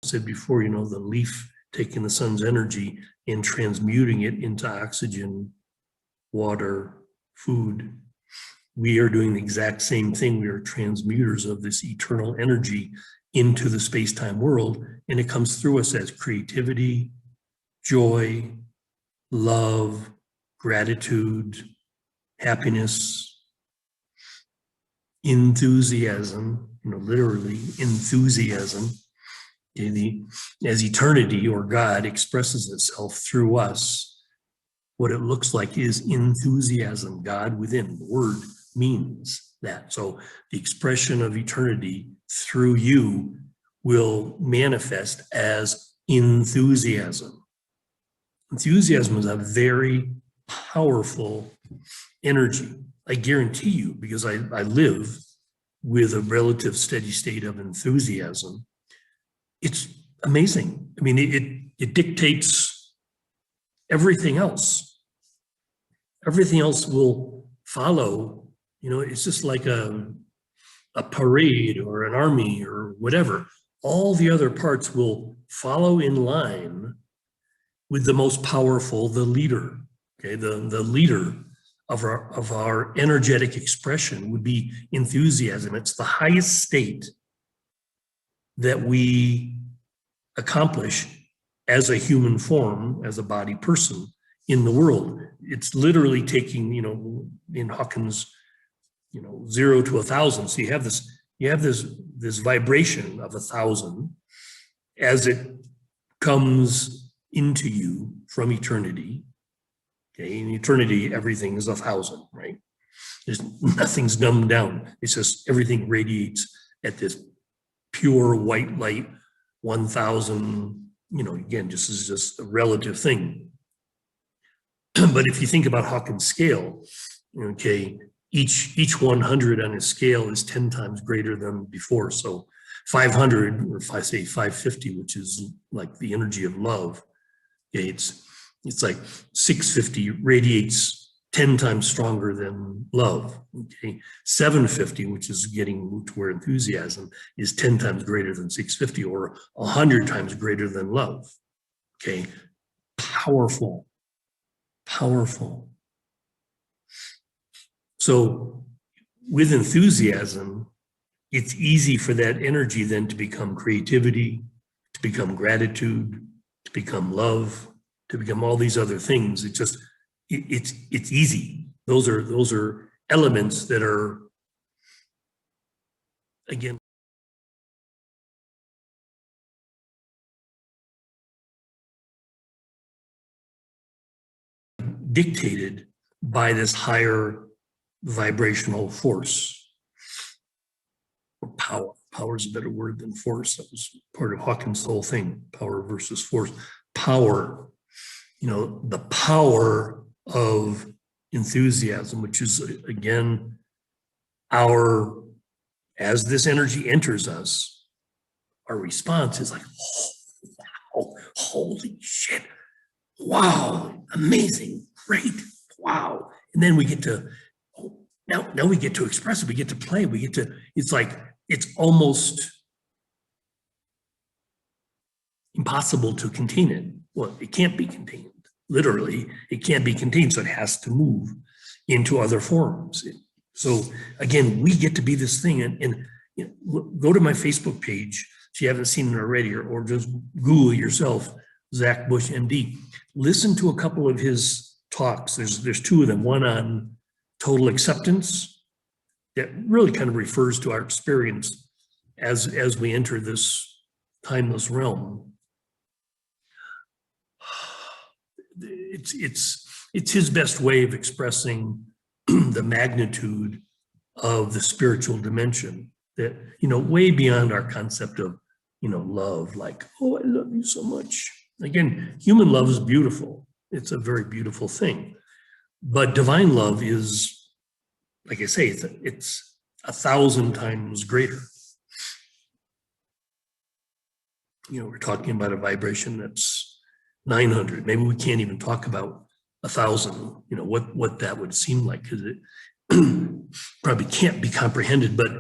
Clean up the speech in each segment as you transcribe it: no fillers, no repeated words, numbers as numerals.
said before, the leaf taking the sun's energy and transmuting it into oxygen, water, food. We are doing the exact same thing. We are transmuters of this eternal energy into the space-time world, and it comes through us as creativity, joy, love, gratitude, happiness, enthusiasm, literally enthusiasm. As eternity or God expresses itself through us, what it looks like is enthusiasm, God within. The word means that. So the expression of eternity through you will manifest as enthusiasm. Enthusiasm is a very powerful energy. I guarantee you, because I live with a relative steady state of enthusiasm. It's amazing. I mean, it dictates everything else. Everything else will follow. It's just like a parade or an army or whatever. All the other parts will follow in line with the most powerful, the leader. Okay, the leader of our energetic expression would be enthusiasm. It's the highest state that we accomplish as a human form, as a body person in the world. It's literally taking, in Hawkins, 0 to 1,000. So you have this vibration of 1,000 as it comes into you from eternity. Okay, in eternity, everything is 1,000, right? Nothing's dumbed down. It's just everything radiates at this pure white light, 1,000, again, this is just a relative thing. But if you think about Hawkins' scale, okay, each 100 on his scale is 10 times greater than before. So 500, or if I say 550, which is like the energy of love, okay, it's like 650 radiates 10 times stronger than love. Okay, 750, which is getting to where enthusiasm is 10 times greater than 650, or 100 times greater than love. Okay, powerful, powerful. So with enthusiasm, it's easy for that energy then to become creativity, to become gratitude, to become love, to become all these other things. It's easy. Those are elements that are, again, dictated by this higher vibrational force or power. Power is a better word than force. That was part of Hawkins' whole thing, power versus force. Power, the power of enthusiasm, which is, again, as this energy enters us, our response is like, oh, wow, holy shit, wow, amazing, great, wow. And then we get to, now we get to express it, we get to play, it's almost impossible to contain it. Well, it can't be contained. Literally, it can't be contained, so it has to move into other forms. So again, we get to be this thing, and go to my Facebook page if you haven't seen it already, or just Google yourself, Zach Bush, MD. Listen to a couple of his talks. There's two of them, one on total acceptance, that really kind of refers to our experience as we enter this timeless realm. It's his best way of expressing the magnitude of the spiritual dimension, that, way beyond our concept of, love, like, oh, I love you so much. Again, human love is beautiful. It's a very beautiful thing. But divine love is, like I say, it's 1,000 times greater. We're talking about a vibration that's 900. Maybe we can't even talk about 1,000, what that would seem like, because it probably can't be comprehended. But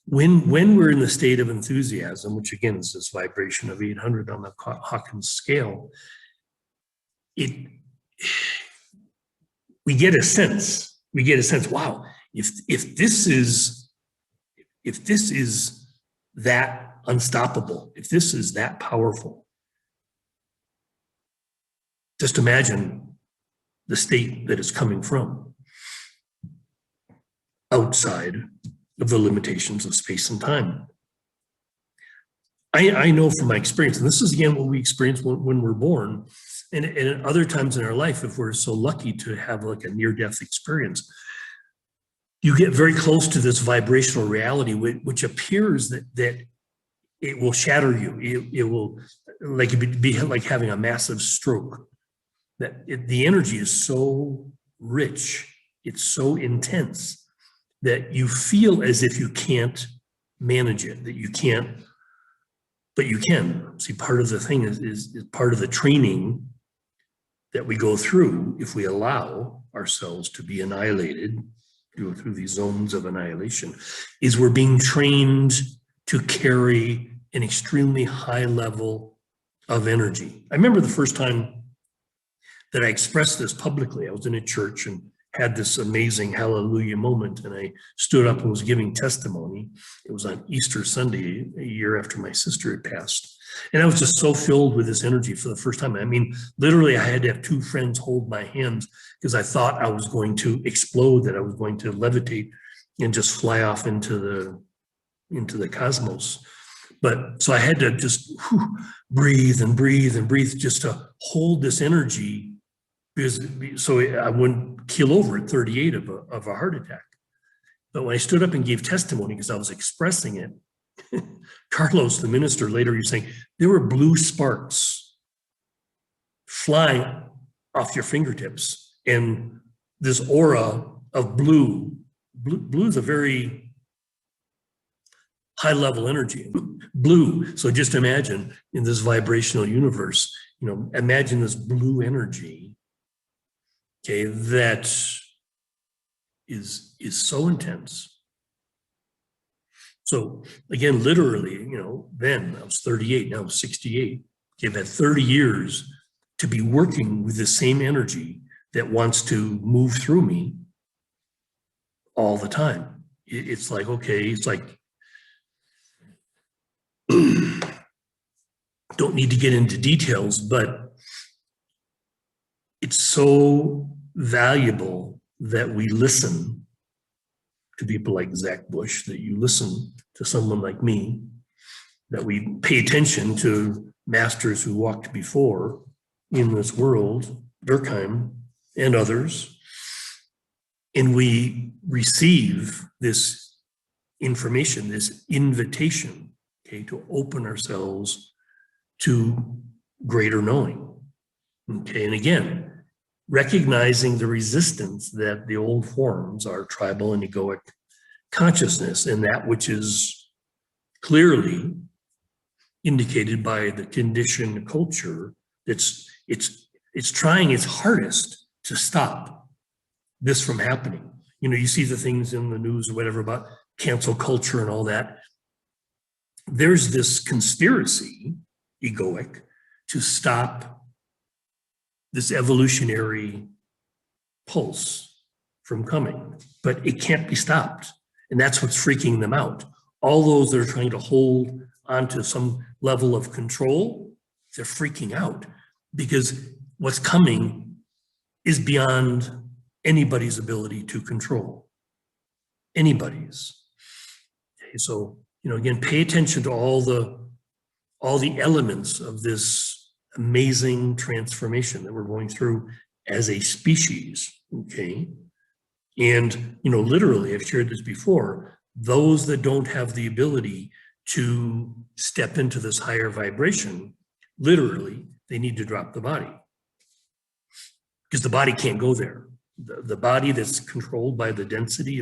when we're in the state of enthusiasm, which again is this vibration of 800 on the Hawkins scale, we get a sense, wow, if this is that unstoppable, if this is that powerful, just imagine the state that it's coming from, outside of the limitations of space and time. I know from my experience, and this is again what we experience when we're born, and at other times in our life, if we're so lucky to have like a near-death experience, you get very close to this vibrational reality, which appears that it will shatter you. It will be like having a massive stroke. The energy is so rich, it's so intense, that you feel as if you can't manage it, that you can't, but you can. See, part of the thing is part of the training that we go through if we allow ourselves to be annihilated, go through these zones of annihilation, is we're being trained to carry an extremely high level of energy. I remember the first time that I expressed this publicly. I was in a church and had this amazing hallelujah moment, and I stood up and was giving testimony. It was on Easter Sunday, a year after my sister had passed. And I was just so filled with this energy for the first time. I mean, literally, I had to have two friends hold my hands because I thought I was going to explode, that I was going to levitate and just fly off into the cosmos. But so I had to just breathe and breathe and breathe just to hold this energy, so I wouldn't keel over at 38 of a heart attack. But when I stood up and gave testimony, because I was expressing it, Carlos, the minister, later he was saying, there were blue sparks flying off your fingertips, and this aura of blue is a very high level energy, blue. So just imagine in this vibrational universe, imagine this blue energy, okay, that is so intense. So again, literally, then I was 38, now I'm 68. Okay, I've had 30 years to be working with the same energy that wants to move through me all the time. It's like, okay, it's like, don't need to get into details, but it's so valuable that we listen to people like Zach Bush, that you listen to someone like me, that we pay attention to masters who walked before in this world, Durkheim and others, and we receive this information, this invitation, okay, to open ourselves to greater knowing. Okay, and again, recognizing the resistance that the old forms are tribal and egoic consciousness, and that which is clearly indicated by the conditioned culture that's it's trying its hardest to stop this from happening. You see the things in the news or whatever about cancel culture and all that. There's this conspiracy, egoic, to stop this evolutionary pulse from coming, but it can't be stopped. And that's what's freaking them out. All those that are trying to hold onto some level of control, they're freaking out because what's coming is beyond anybody's ability to control. Anybody's. Okay, so, again, pay attention to all the elements of this amazing transformation that we're going through as a species, okay? And, literally, I've shared this before, those that don't have the ability to step into this higher vibration, literally, they need to drop the body. Because the body can't go there. The body that's controlled by the density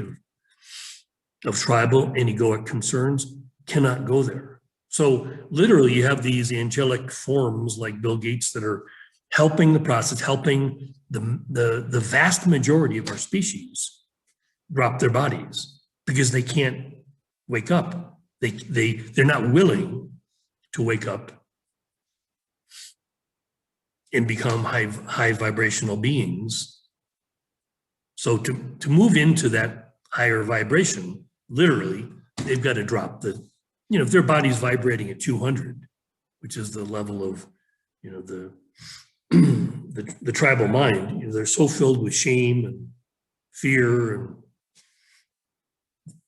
of tribal and egoic concerns cannot go there. So literally you have these angelic forms like Bill Gates that are helping the process, helping the vast majority of our species drop their bodies because they can't wake up. They're not willing to wake up and become high vibrational beings. So to move into that higher vibration, literally, they've got to drop the, if their body's vibrating at 200, which is the level of, the tribal mind, they're so filled with shame and fear, and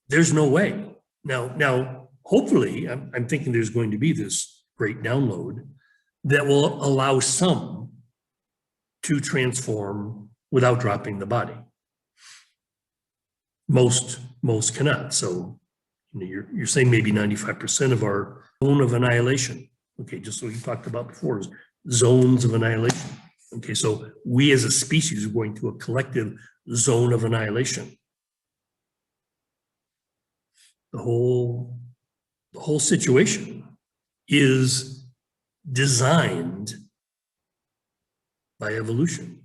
there's no way. Now, hopefully, I'm thinking there's going to be this great download that will allow some to transform without dropping the body. Most cannot. So you're saying maybe 95% of our zone of annihilation. Okay, just what you talked about before, is zones of annihilation. Okay, so we as a species are going through a collective zone of annihilation. The whole situation is designed by evolution.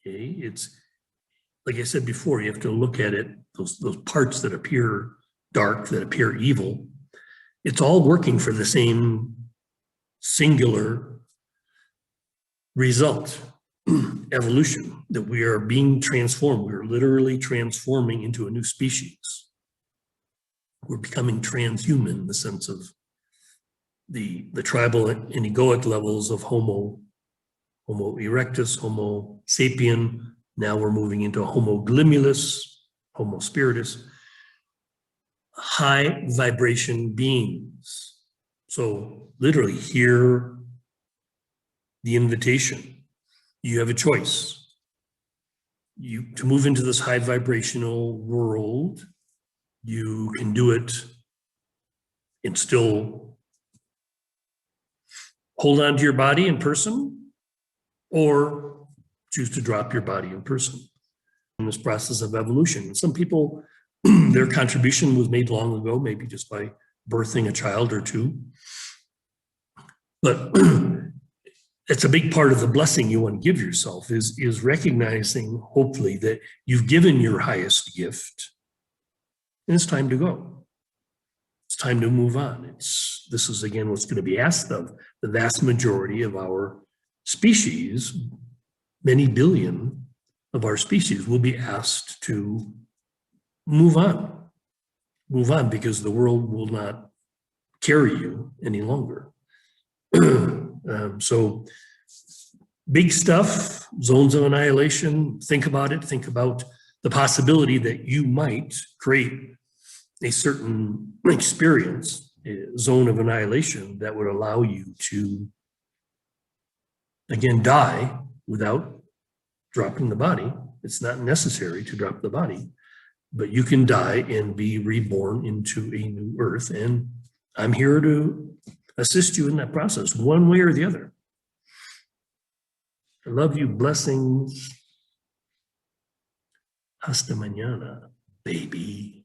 Okay, it's like I said before, you have to look at it, those parts that appear dark, that appear evil, it's all working for the same singular result, evolution, that we are being transformed. We're literally transforming into a new species. We're becoming transhuman in the sense of the tribal and egoic levels of Homo erectus, Homo sapien. Now we're moving into Homo glimulus, Homo spiritus, high vibration beings. So literally hear the invitation. You have a choice. To move into this high vibrational world, you can do it and still hold on to your body in person, or choose to drop your body in person in this process of evolution. Some people, their contribution was made long ago, maybe just by birthing a child or two. But it's a big part of the blessing you want to give yourself is recognizing, hopefully, that you've given your highest gift and it's time to go. It's time to move on. This is, again, what's going to be asked of the vast majority of our species. Many billion of our species will be asked to move on because the world will not carry you any longer. So big stuff, zones of annihilation, think about it. Think about the possibility that you might create a certain experience, a zone of annihilation that would allow you to, again, die without dropping the body. It's not necessary to drop the body, but you can die and be reborn into a new earth. And I'm here to assist you in that process, one way or the other. I love you. Blessings. Hasta mañana, baby.